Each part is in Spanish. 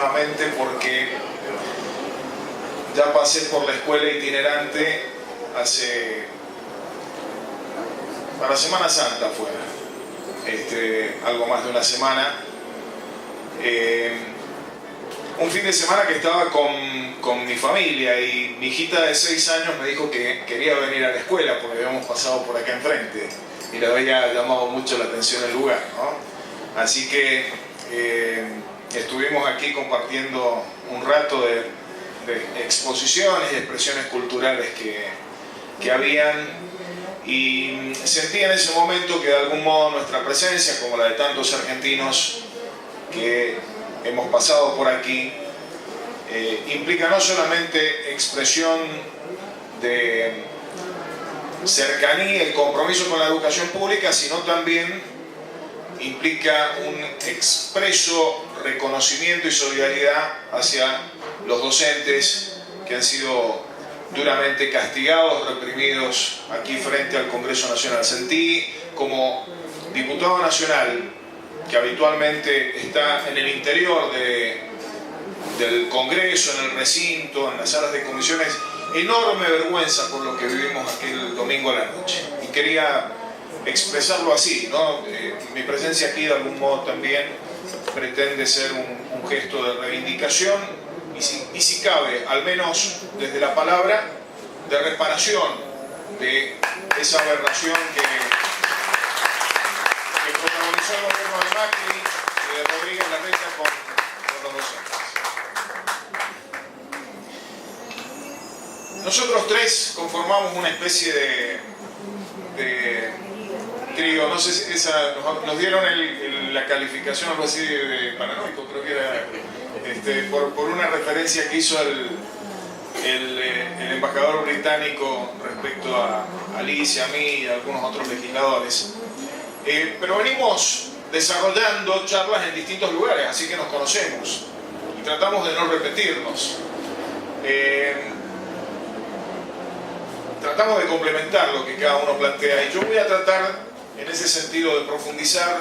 nuevamente porque ya pasé por la escuela itinerante para Semana Santa fue, algo más de una semana. Un fin de semana que estaba con mi familia y mi hijita de 6 años me dijo que quería venir a la escuela porque habíamos pasado por acá enfrente y le había llamado mucho la atención el lugar, ¿no? Así que estuvimos aquí compartiendo un rato de exposiciones y expresiones culturales que habían, y sentí en ese momento que de algún modo nuestra presencia, como la de tantos argentinos que hemos pasado por aquí, implica no solamente expresión de cercanía y compromiso con la educación pública, sino también implica un expreso reconocimiento y solidaridad hacia los docentes que han sido duramente castigados, reprimidos aquí frente al Congreso Nacional. Sentí como diputado nacional, que habitualmente está en el interior del Congreso, en el recinto, en las salas de comisiones, enorme vergüenza por lo que vivimos aquel domingo a la noche. Y quería expresarlo así, ¿no? Mi presencia aquí de algún modo también pretende ser un gesto de reivindicación y si cabe, al menos desde la palabra, de reparación de esa aberración que protagonizó el gobierno de Macri y de Rodríguez Larreta con los docentes. Nosotros tres conformamos una especie de trío, no sé si nos dieron la calificación algo así de paranoico, creo que era por una referencia que hizo el embajador británico respecto a Alicia, a mí y a algunos otros legisladores. Pero venimos desarrollando charlas en distintos lugares, así que nos conocemos y tratamos de no repetirnos. Tratamos de complementar lo que cada uno plantea y yo voy a tratar en ese sentido de profundizar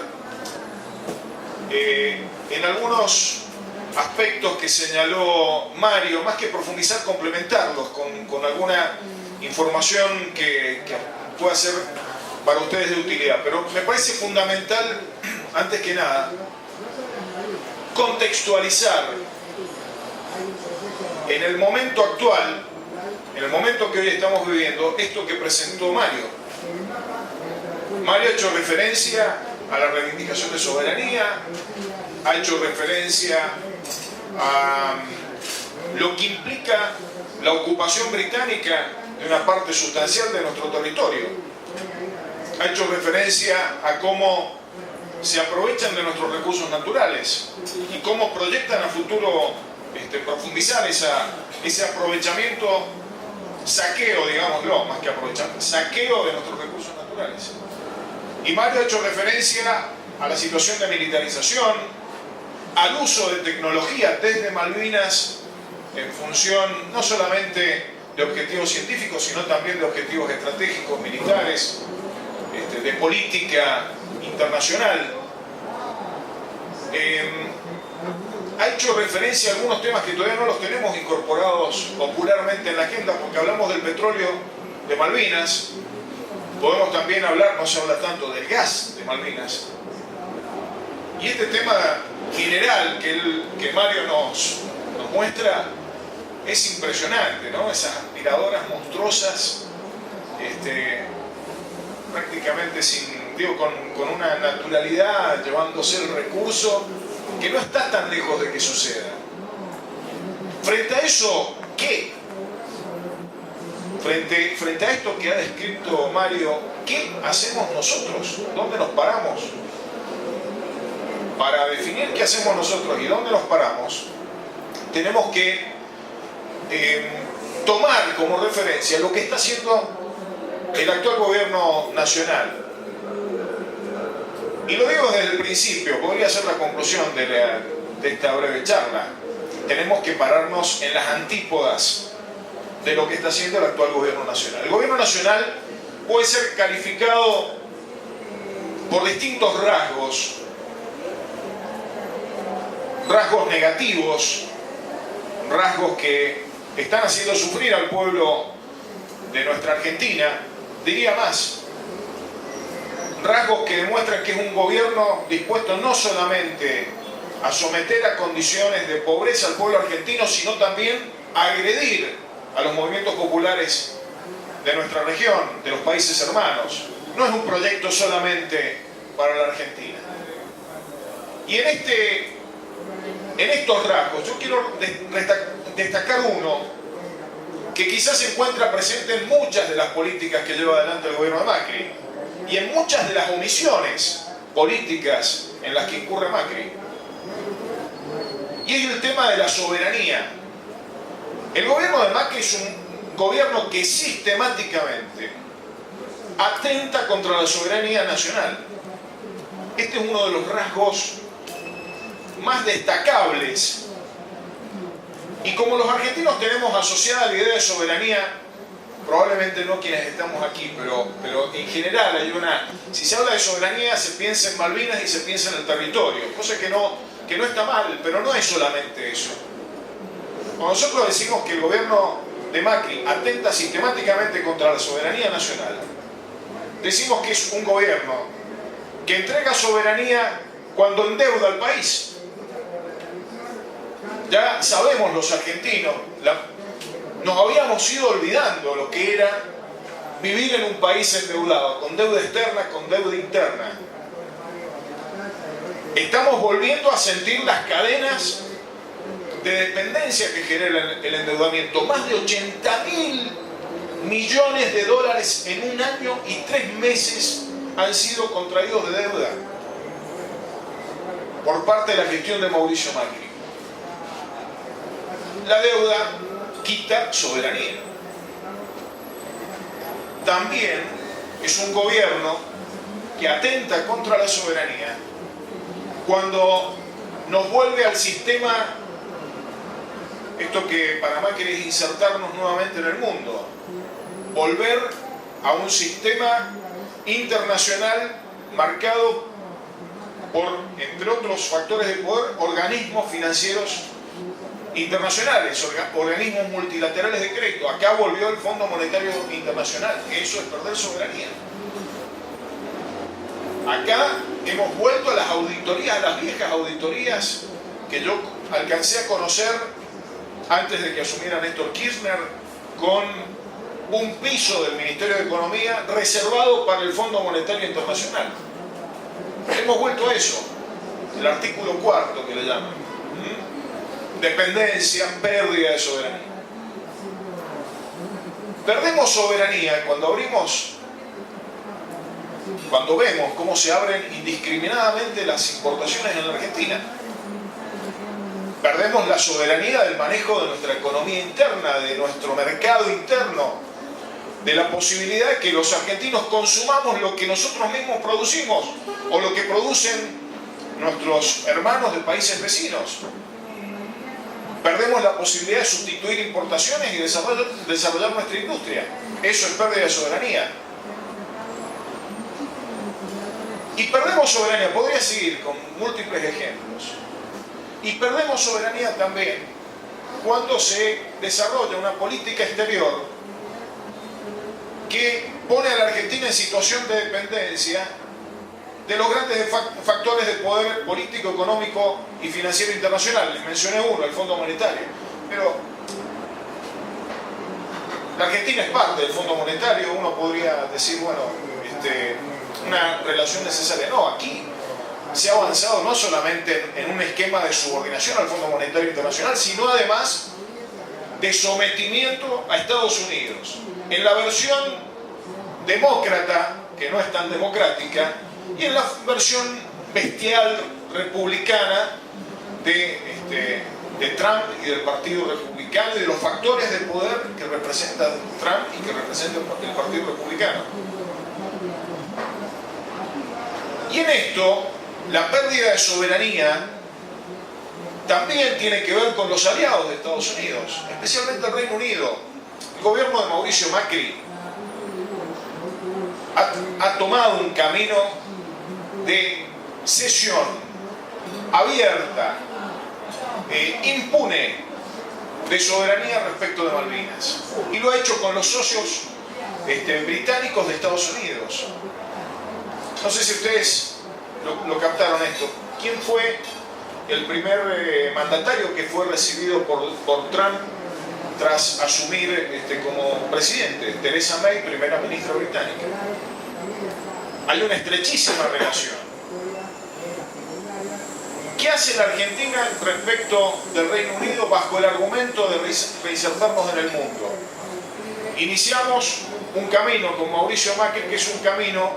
en algunos aspectos que señaló Mario, más que profundizar, complementarlos con alguna información que pueda ser para ustedes de utilidad. Pero me parece fundamental, antes que nada, contextualizar en el momento actual, en el momento que hoy estamos viviendo, esto que presentó Mario. Mario ha hecho referencia a la reivindicación de soberanía, ha hecho referencia a lo que implica la ocupación británica de una parte sustancial de nuestro territorio. Ha hecho referencia a cómo se aprovechan de nuestros recursos naturales y cómo proyectan a futuro profundizar ese aprovechamiento, saqueo, digámoslo, más que aprovechamiento, saqueo de nuestros recursos naturales. Y Mario ha hecho referencia a la situación de militarización, al uso de tecnología desde Malvinas en función no solamente de objetivos científicos, sino también de objetivos estratégicos, militares, de política internacional. Ha hecho referencia a algunos temas que todavía no los tenemos incorporados popularmente en la agenda, porque hablamos del petróleo de Malvinas, podemos también hablar, no se habla tanto del gas de Malvinas, y este tema mineral que Mario nos muestra es impresionante, ¿no? Esas aspiradoras monstruosas, prácticamente con una naturalidad, llevándose el recurso que no está tan lejos de que suceda. Frente a eso, ¿qué? Frente a esto que ha descrito Mario, ¿qué hacemos nosotros? ¿Dónde nos paramos? Para definir qué hacemos nosotros y dónde nos paramos, tenemos que tomar como referencia lo que está haciendo el actual gobierno nacional. Y lo digo desde el principio, podría ser la conclusión de esta breve charla. Tenemos que pararnos en las antípodas de lo que está haciendo el actual gobierno nacional. El gobierno nacional puede ser calificado por distintos rasgos rasgos negativos, rasgos que están haciendo sufrir al pueblo de nuestra Argentina, diría más, rasgos que demuestran que es un gobierno dispuesto no solamente a someter a condiciones de pobreza al pueblo argentino, sino también a agredir a los movimientos populares de nuestra región, de los países hermanos. No es un proyecto solamente para la Argentina. Y en estos rasgos yo quiero destacar uno que quizás se encuentra presente en muchas de las políticas que lleva adelante el gobierno de Macri y en muchas de las omisiones políticas en las que incurre Macri. Y es el tema de la soberanía. El gobierno de Macri es un gobierno que sistemáticamente atenta contra la soberanía nacional. Este es uno de los rasgos más destacables. Y como los argentinos tenemos asociada la idea de soberanía, probablemente no quienes estamos aquí, pero en general hay si se habla de soberanía se piensa en Malvinas y se piensa en el territorio, cosa que no está mal, pero no es solamente eso. Cuando nosotros decimos que el gobierno de Macri atenta sistemáticamente contra la soberanía nacional, decimos que es un gobierno que entrega soberanía cuando endeuda al país. Ya sabemos los argentinos, nos habíamos ido olvidando lo que era vivir en un país endeudado, con deuda externa, con deuda interna. Estamos volviendo a sentir las cadenas de dependencia que genera el endeudamiento. Más de 80.000 millones de dólares en un año y 3 meses han sido contraídos de deuda por parte de la gestión de Mauricio Macri. La deuda quita soberanía. También es un gobierno que atenta contra la soberanía cuando nos vuelve al sistema, esto que para Macri es insertarnos nuevamente en el mundo, volver a un sistema internacional marcado por, entre otros factores de poder, organismos financieros internacionales, organismos multilaterales de crédito. Acá volvió el Fondo Monetario Internacional. Eso es perder soberanía. Acá hemos vuelto a las auditorías, a las viejas auditorías que yo alcancé a conocer antes de que asumiera Néstor Kirchner, con un piso del Ministerio de Economía reservado para el Fondo Monetario Internacional. Hemos vuelto a eso, el artículo 4 que le llaman. Dependencia, pérdida de soberanía. Perdemos soberanía cuando vemos cómo se abren indiscriminadamente las importaciones en la Argentina. Perdemos la soberanía del manejo de nuestra economía interna, de nuestro mercado interno, de la posibilidad de que los argentinos consumamos lo que nosotros mismos producimos o lo que producen nuestros hermanos de países vecinos. Perdemos la posibilidad de sustituir importaciones y desarrollar nuestra industria. Eso es pérdida de soberanía. Y perdemos soberanía, podría seguir con múltiples ejemplos. Y perdemos soberanía también cuando se desarrolla una política exterior que pone a la Argentina en situación de dependencia de los grandes factores de poder político, económico y financiero internacional. Les mencioné uno, el Fondo Monetario. Pero la Argentina es parte del Fondo Monetario. Uno podría decir, bueno, una relación necesaria. No, aquí se ha avanzado no solamente en un esquema de subordinación al Fondo Monetario Internacional, sino además de sometimiento a Estados Unidos. En la versión demócrata, que no es tan democrática, y en la versión bestial republicana de Trump y del Partido Republicano y de los factores de poder que representa Trump y que representa el Partido Republicano. Y en esto, la pérdida de soberanía también tiene que ver con los aliados de Estados Unidos, especialmente el Reino Unido. El gobierno de Mauricio Macri ha tomado un camino de cesión abierta impune de soberanía respecto de Malvinas. Y lo ha hecho con los socios británicos de Estados Unidos. No sé si ustedes lo captaron esto. ¿Quién fue el primer mandatario que fue recibido por Trump tras asumir como presidente? Theresa May, primera ministra británica. Hay una estrechísima relación. ¿Qué hace la Argentina respecto del Reino Unido bajo el argumento de reinsertarnos en el mundo? Iniciamos un camino con Mauricio Macri, que es un camino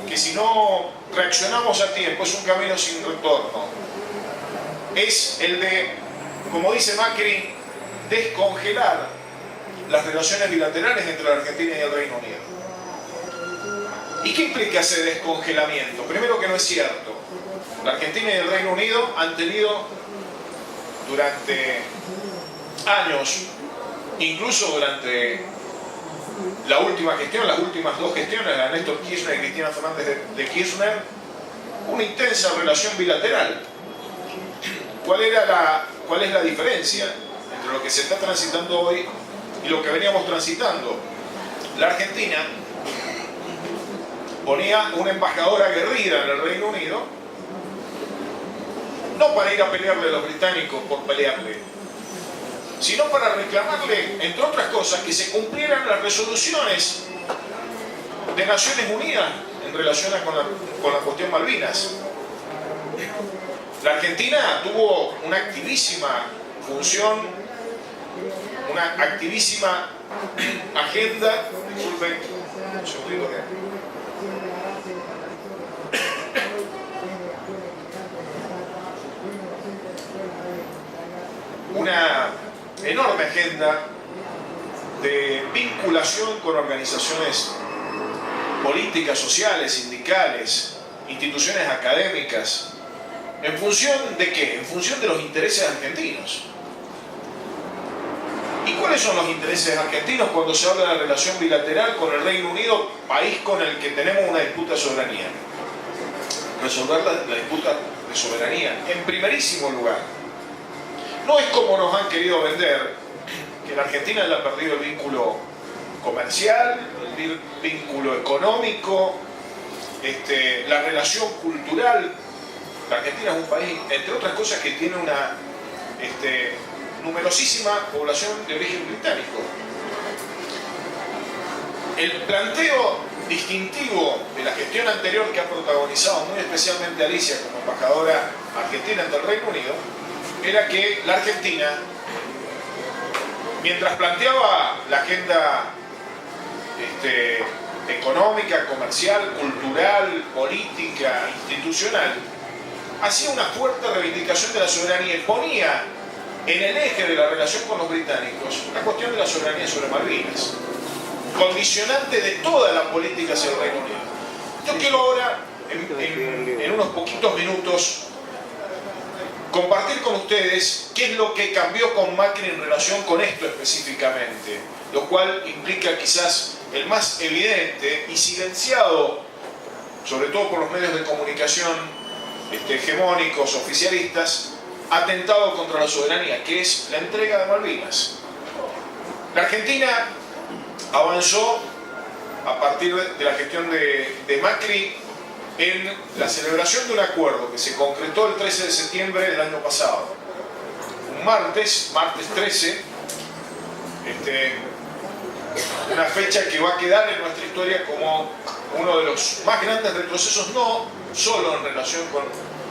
que, si no reaccionamos a tiempo, es un camino sin retorno. Es el de, como dice Macri, descongelar las relaciones bilaterales entre la Argentina y el Reino Unido. ¿Y qué implica ese descongelamiento? Primero, que no es cierto. La Argentina y el Reino Unido han tenido durante años, incluso durante la última gestión, las últimas dos gestiones, la de Néstor Kirchner y Cristina Fernández de Kirchner, una intensa relación bilateral. ¿Cuál es la diferencia entre lo que se está transitando hoy y lo que veníamos transitando? La Argentina ponía una embajadora aguerrida en el Reino Unido, no para ir a pelearle a los británicos por pelearle, sino para reclamarle, entre otras cosas, que se cumplieran las resoluciones de Naciones Unidas en relación con la cuestión Malvinas. La Argentina tuvo una activísima función, una activísima agenda. Disculpen, un segundito que... Una enorme agenda de vinculación con organizaciones políticas, sociales, sindicales, instituciones académicas. ¿En función de qué? En función de los intereses argentinos. ¿Y cuáles son los intereses argentinos cuando se habla de la relación bilateral con el Reino Unido, país con el que tenemos una disputa de soberanía? Resolver la disputa de soberanía, en primerísimo lugar. No es como nos han querido vender, que la Argentina le ha perdido el vínculo comercial, el vínculo económico, la relación cultural. La Argentina es un país, entre otras cosas, que tiene una numerosísima población de origen británico. El planteo distintivo de la gestión anterior, que ha protagonizado muy especialmente Alicia como embajadora argentina ante el Reino Unido, era que la Argentina, mientras planteaba la agenda económica, comercial, cultural, política, institucional, hacía una fuerte reivindicación de la soberanía y ponía en el eje de la relación con los británicos la cuestión de la soberanía sobre Malvinas, condicionante de toda la política hacia el Reino Unido. Yo quiero ahora, en unos poquitos minutos, compartir con ustedes qué es lo que cambió con Macri en relación con esto específicamente, lo cual implica quizás el más evidente y silenciado, sobre todo por los medios de comunicación hegemónicos, oficialistas, atentado contra la soberanía, que es la entrega de Malvinas. La Argentina avanzó a partir de la gestión de Macri en la celebración de un acuerdo que se concretó el 13 de septiembre del año pasado. Un martes 13, una fecha que va a quedar en nuestra historia como uno de los más grandes retrocesos, no solo en relación con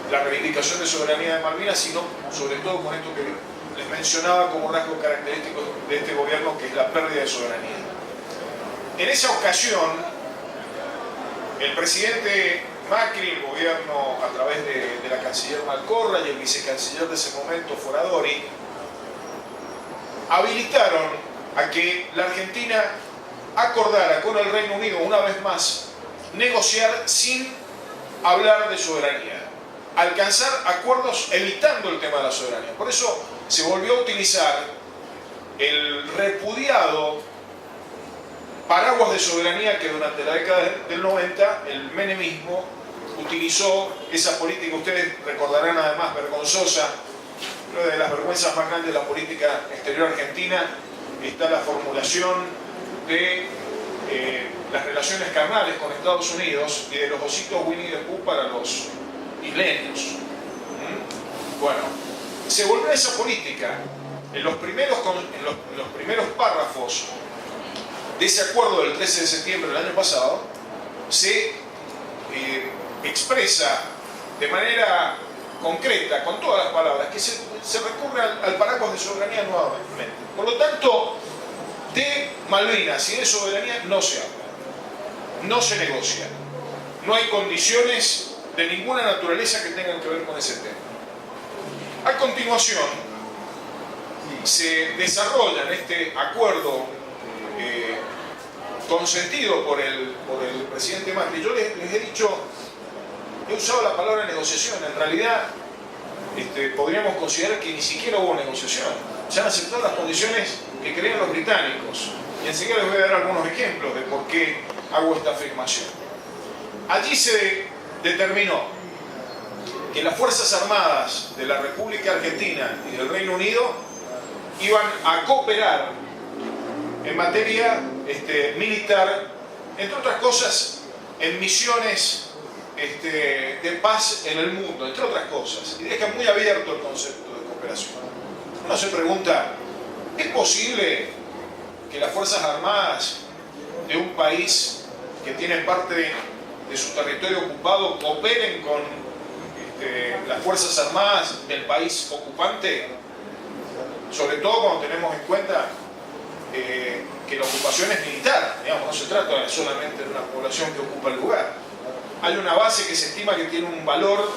la reivindicación de soberanía de Malvinas, sino sobre todo con esto que les mencionaba como rasgo característico de este gobierno, que es la pérdida de soberanía. En esa ocasión, el presidente Macri, el gobierno a través de la canciller Malcorra y el vicecanciller de ese momento, Foradori, habilitaron a que la Argentina acordara con el Reino Unido, una vez más, negociar sin hablar de soberanía, alcanzar acuerdos evitando el tema de la soberanía. Por eso se volvió a utilizar el repudiado paraguas de soberanía que durante la década del 90 el menemismo utilizó, esa política, ustedes recordarán además, vergonzosa, Una de las vergüenzas más grandes de la política exterior argentina está la formulación de las relaciones carnales con Estados Unidos y de los ositos Winnie the Pooh para los isleños. Bueno, se volvió a esa política. En los primeros párrafos de ese acuerdo del 13 de septiembre del año pasado, se expresa de manera concreta, con todas las palabras, que se recurre al paraguas de soberanía nuevamente. Por lo tanto, de Malvinas y de soberanía no se habla, no se negocia. No hay condiciones de ninguna naturaleza que tengan que ver con ese tema. A continuación, se desarrolla en este acuerdo consentido por el presidente Macri. Yo les he dicho, he usado la palabra negociación. En realidad, podríamos considerar que ni siquiera hubo negociación. Se han aceptado las condiciones que querían los británicos. Y enseguida les voy a dar algunos ejemplos de por qué hago esta afirmación. Allí se determinó que las Fuerzas Armadas de la República Argentina y del Reino Unido iban a cooperar en materia militar, entre otras cosas, en misiones de paz en el mundo, entre otras cosas, y deja muy abierto el concepto de cooperación. Uno se pregunta, ¿es posible que las Fuerzas Armadas de un país que tiene parte de su territorio ocupado cooperen con las Fuerzas Armadas del país ocupante? Sobre todo cuando tenemos en cuenta que la ocupación es militar, digamos, no se trata solamente de una población que ocupa el lugar. Hay una base que se estima que tiene un valor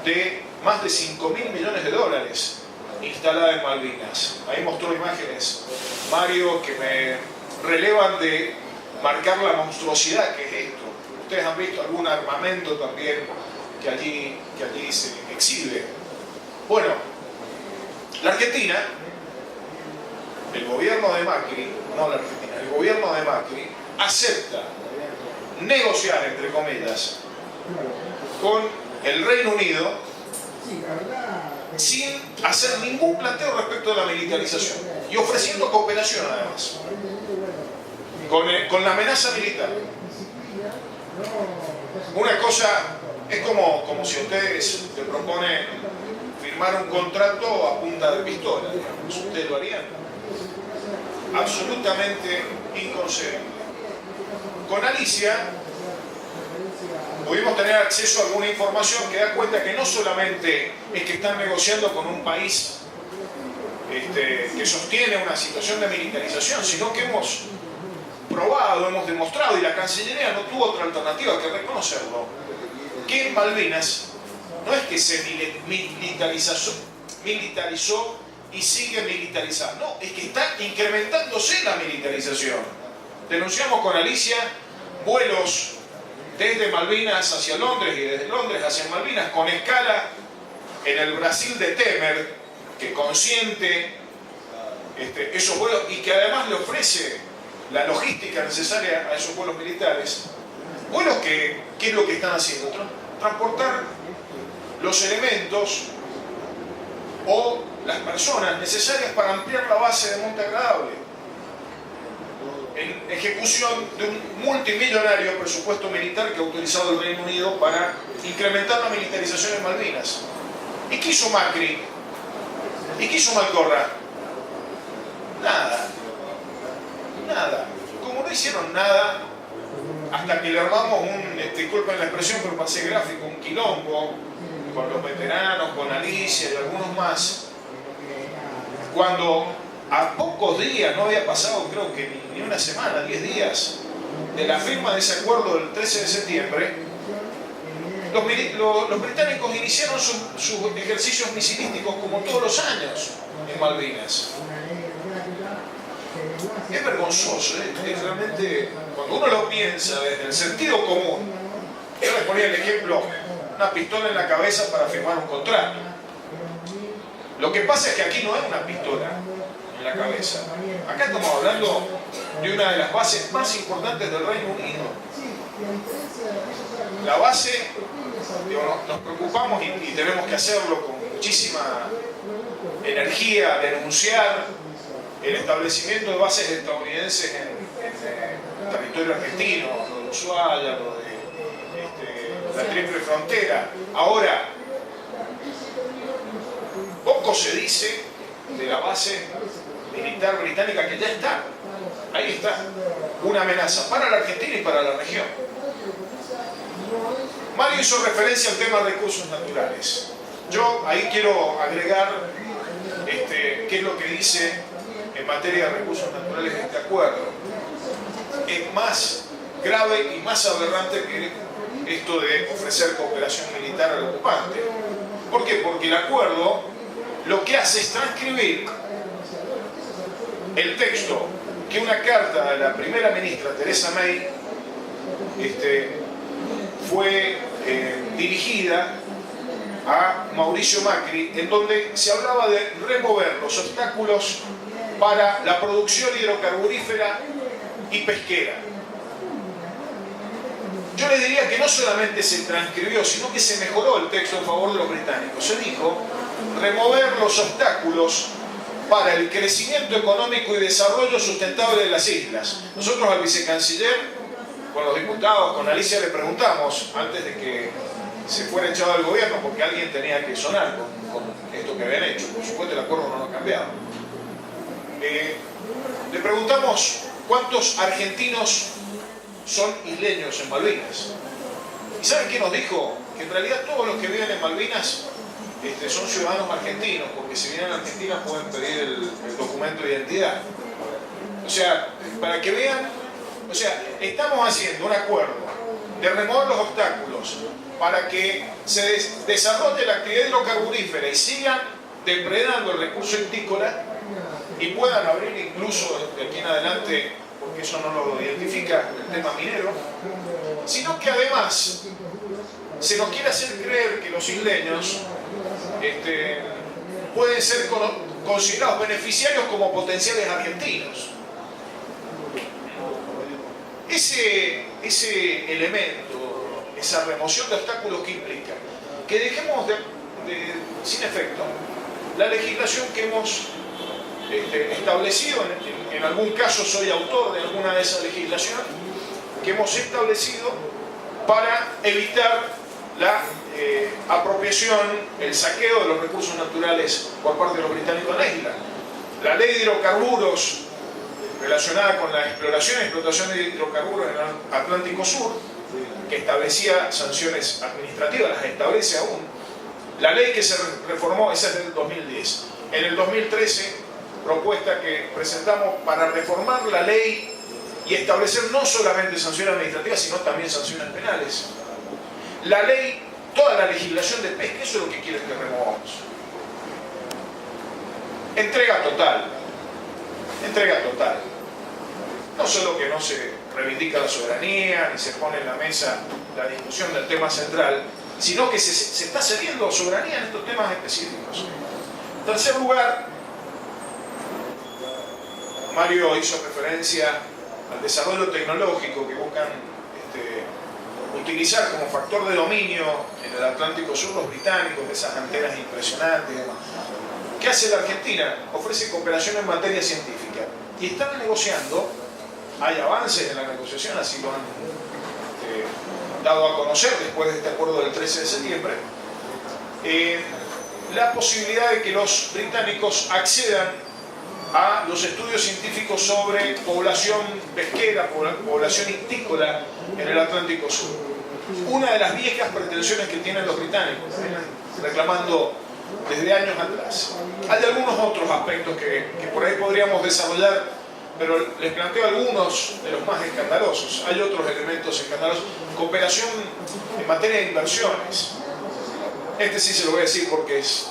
de más de 5.000 millones de dólares instalada en Malvinas. Ahí mostró imágenes, Mario, que me relevan de marcar la monstruosidad que es esto. Ustedes han visto algún armamento también que allí se exhibe. Bueno, la Argentina, el gobierno de Macri, no la Argentina, el gobierno de Macri acepta negociar, entre comillas, con el Reino Unido sin hacer ningún planteo respecto de la militarización y ofreciendo cooperación además, con la amenaza militar. Una cosa es como si ustedes te proponen firmar un contrato a punta de pistola, digamos. ¿Ustedes lo harían? Absolutamente inconcebible. Con Alicia pudimos tener acceso a alguna información que da cuenta que no solamente es que están negociando con un país que sostiene una situación de militarización, sino que hemos probado, hemos demostrado, y la Cancillería no tuvo otra alternativa que reconocerlo, que en Malvinas no es que se militarizó y sigue militarizando, no, es que está incrementándose la militarización. Denunciamos con Alicia vuelos desde Malvinas hacia Londres y desde Londres hacia Malvinas con escala en el Brasil de Temer, que consiente esos vuelos y que además le ofrece la logística necesaria a esos vuelos militares. Vuelos que, ¿qué es lo que están haciendo? Transportar los elementos o las personas necesarias para ampliar la base de Monte Agradable, en ejecución de un multimillonario presupuesto militar que ha autorizado el Reino Unido para incrementar la militarización en Malvinas. ¿Y qué hizo Macri? ¿Y qué hizo Malcorra? Nada. Nada. Como no hicieron nada, hasta que le armamos disculpen la expresión, pero pasé gráfico, un quilombo con los veteranos, con Alicia y algunos más, cuando a pocos días, no había pasado creo que ni una semana, 10 días de la firma de ese acuerdo del 13 de septiembre, los británicos iniciaron sus ejercicios misilísticos como todos los años en Malvinas. Es vergonzoso, es realmente, cuando uno lo piensa desde el sentido común. Yo les ponía el ejemplo, una pistola en la cabeza para firmar un contrato. Lo que pasa es que aquí no hay una pistola en la cabeza. Acá estamos hablando de una de las bases más importantes del Reino Unido. La base, digo, nos preocupamos y tenemos que hacerlo con muchísima energía, denunciar el establecimiento de bases estadounidenses en territorio argentino, lo de Ushuaia, lo de la Triple Frontera. Ahora, poco se dice de la base militar británica que ya está. Ahí está. Una amenaza para la Argentina y para la región. Mario hizo referencia al tema de recursos naturales. Yo ahí quiero agregar qué es lo que dice en materia de recursos naturales este acuerdo. Es más grave y más aberrante que esto de ofrecer cooperación militar al ocupante. ¿Por qué? Porque el acuerdo lo que hace es transcribir el texto que una carta de la primera ministra Theresa May fue dirigida a Mauricio Macri, en donde se hablaba de remover los obstáculos para la producción hidrocarburífera y pesquera. Yo les diría que no solamente se transcribió, sino que se mejoró el texto en favor de los británicos. Se dijo remover los obstáculos para el crecimiento económico y desarrollo sustentable de las islas. Nosotros al vicecanciller, con los diputados, con Alicia, le preguntamos, antes de que se fuera echado del gobierno, porque alguien tenía que sonar con esto que habían hecho. Por supuesto, el acuerdo no lo ha cambiado. Le preguntamos cuántos argentinos son isleños en Malvinas. ¿Y saben qué nos dijo? Que en realidad todos los que viven en Malvinas son ciudadanos argentinos, porque si vienen a Argentina pueden pedir el documento de identidad. O sea, para que vean, o sea, estamos haciendo un acuerdo de remover los obstáculos para que se desarrolle la actividad hidrocarburífera y sigan depredando el recurso hictícola y puedan abrir incluso de aquí en adelante, porque eso no lo identifica el tema minero, sino que además se nos quiere hacer creer que los isleños pueden ser considerados beneficiarios como potenciales argentinos. Ese elemento, esa remoción de obstáculos que implica que dejemos sin efecto la legislación que hemos establecido, en algún caso soy autor de alguna de esas legislaciones, que hemos establecido para evitar la apropiación, el saqueo de los recursos naturales por parte de los británicos en la isla. La ley de hidrocarburos relacionada con la exploración y explotación de hidrocarburos en el Atlántico Sur, que establecía sanciones administrativas, las establece aún. La ley que se reformó, esa es del 2010. En el 2013, propuesta que presentamos para reformar la ley y establecer no solamente sanciones administrativas, sino también sanciones penales. La ley, toda la legislación de pesca, eso es lo que quieren que removamos. Entrega total. Entrega total. No solo que no se reivindica la soberanía, ni se pone en la mesa la discusión del tema central, sino que se está cediendo soberanía en estos temas específicos. En tercer lugar, Mario hizo referencia al desarrollo tecnológico que buscan utilizar como factor de dominio en el Atlántico Sur los británicos, de esas antenas impresionantes y demás. ¿Qué hace la Argentina? Ofrece cooperación en materia científica. Y están negociando, hay avances en la negociación, así lo han dado a conocer después de este acuerdo del 13 de septiembre, la posibilidad de que los británicos accedan a los estudios científicos sobre población pesquera, población ictícola en el Atlántico Sur. Una de las viejas pretensiones que tienen los británicos, reclamando desde años atrás. Hay algunos otros aspectos que por ahí podríamos desarrollar, pero les planteo algunos de los más escandalosos. Hay otros elementos escandalosos. Cooperación en materia de inversiones. Este sí se lo voy a decir porque es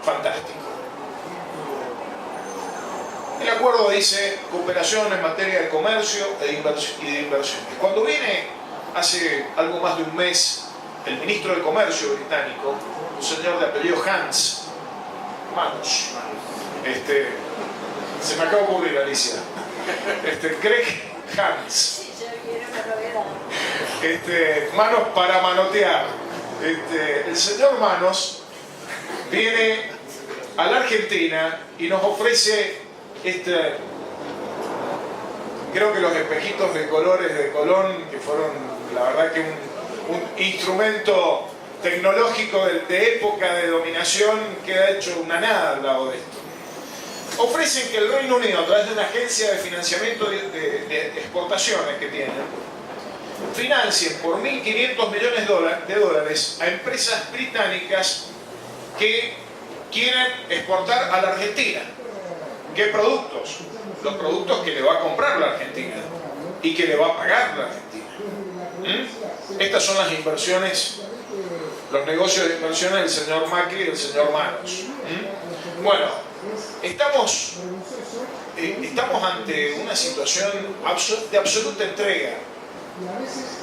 fantástico. El acuerdo dice cooperación en materia de comercio y de inversiones. Cuando viene hace algo más de un mes el ministro de Comercio británico, un señor de apellido Manos, se me acaba de ocurrir, Alicia, Craig Hans, manos para manotear. El señor Manos viene a la Argentina y nos ofrece creo que los espejitos de colores de Colón, que fueron la verdad que un instrumento tecnológico de época de dominación, que ha hecho una nada al lado de esto. Ofrecen que el Reino Unido, a través de una agencia de financiamiento de exportaciones que tienen, financien por 1.500 millones de dólares a empresas británicas que quieren exportar a la Argentina. ¿Qué productos? Los productos que le va a comprar la Argentina y que le va a pagar la Argentina. Estas son las inversiones, los negocios de inversiones del señor Macri y del señor Manos. Bueno, estamos ante una situación de absoluta entrega.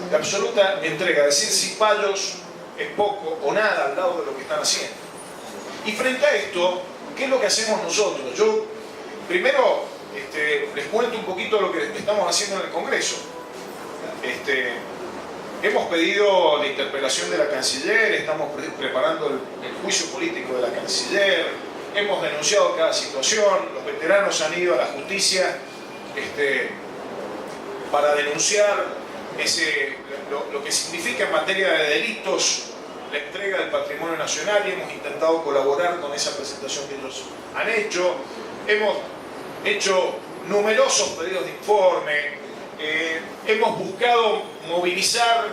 De absoluta entrega. Decir cipayos es poco o nada al lado de lo que están haciendo. Y frente a esto, ¿qué es lo que hacemos nosotros? Yo primero les cuento un poquito lo que estamos haciendo en el Congreso. Hemos pedido la interpelación de la Canciller, estamos preparando el juicio político de la Canciller, hemos denunciado cada situación, los veteranos han ido a la justicia para denunciar lo que significa en materia de delitos la entrega del patrimonio nacional, y hemos intentado colaborar con esa presentación que ellos han hecho. Hemos hecho numerosos pedidos de informe, hemos buscado movilizar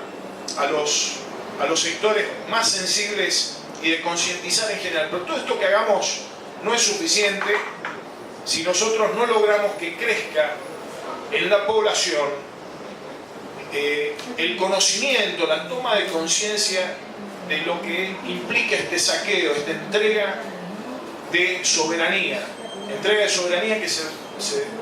a los sectores más sensibles y de concientizar en general. Pero todo esto que hagamos no es suficiente si nosotros no logramos que crezca en la población el conocimiento, la toma de conciencia de lo que implica este saqueo, esta entrega de soberanía. Entrega de soberanía que se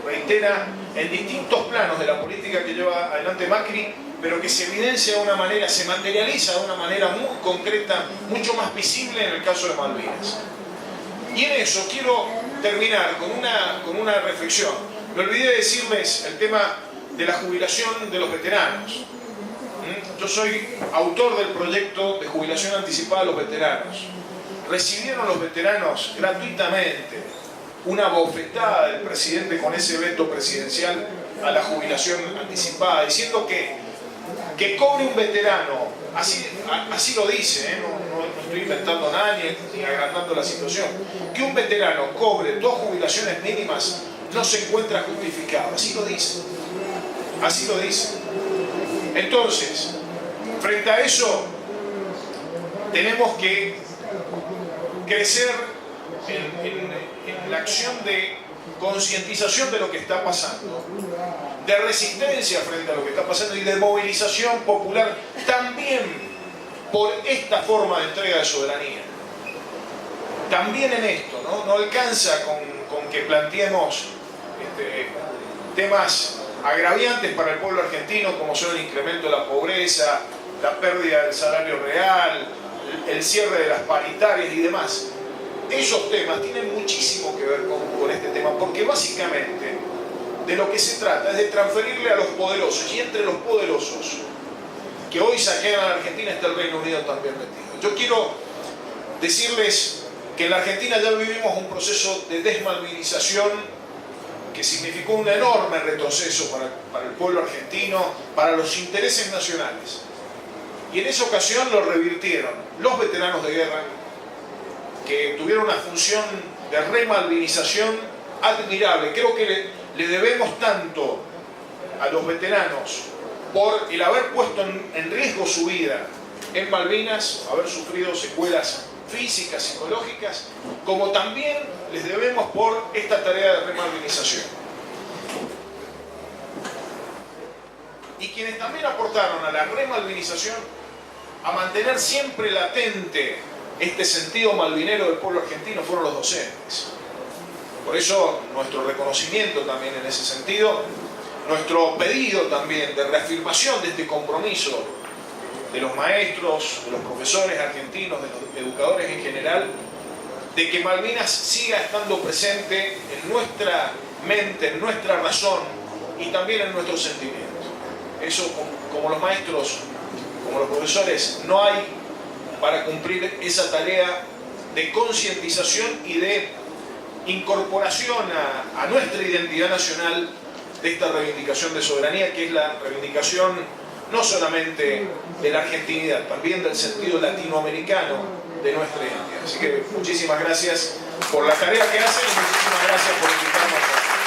reitera en distintos planos de la política que lleva adelante Macri, pero que se evidencia de una manera, se materializa de una manera muy concreta, mucho más visible en el caso de Malvinas. Y en eso quiero terminar con una reflexión. Me olvidé de decirles el tema de la jubilación de los veteranos. Yo soy autor del proyecto de jubilación anticipada de los veteranos. Recibieron los veteranos gratuitamente una bofetada del presidente con ese veto presidencial a la jubilación anticipada, diciendo que cobre un veterano, así lo dice, no estoy inventando nada ni agrandando la situación, que un veterano cobre 2 jubilaciones mínimas no se encuentra justificado, así lo dice. Entonces, frente a eso, tenemos que crecer en la acción de concientización de lo que está pasando, de resistencia frente a lo que está pasando y de movilización popular también por esta forma de entrega de soberanía. También en esto, no alcanza con que planteemos temas agraviantes para el pueblo argentino, como son el incremento de la pobreza, la pérdida del salario real, el cierre de las paritarias y demás. Esos temas tienen muchísimo que ver con este tema, porque básicamente de lo que se trata es de transferirle a los poderosos, y entre los poderosos que hoy saquean a la Argentina está el Reino Unido también metido. Yo quiero decirles que en la Argentina ya vivimos un proceso de desmalvinización que significó un enorme retroceso para el pueblo argentino, para los intereses nacionales. Y en esa ocasión lo revirtieron los veteranos de guerra, que tuvieron una función de remalvinización admirable. Creo que le debemos tanto a los veteranos por el haber puesto en riesgo su vida en Malvinas, haber sufrido secuelas físicas, psicológicas, como también les debemos por esta tarea de remalvinización. Y quienes también aportaron a la remalvinización, a mantener siempre latente este sentido malvinero del pueblo argentino, fueron los docentes. Por eso nuestro reconocimiento también en ese sentido, nuestro pedido también de reafirmación de este compromiso de los maestros, de los profesores argentinos, de los educadores en general, de que Malvinas siga estando presente en nuestra mente, en nuestra razón y también en nuestros sentimientos. Eso, como los maestros, como los profesores, no hay para cumplir esa tarea de concientización y de incorporación a nuestra identidad nacional de esta reivindicación de soberanía, que es la reivindicación no solamente de la argentinidad, también del sentido latinoamericano de nuestra identidad. Así que muchísimas gracias por la tarea que hacen y muchísimas gracias por invitarnos a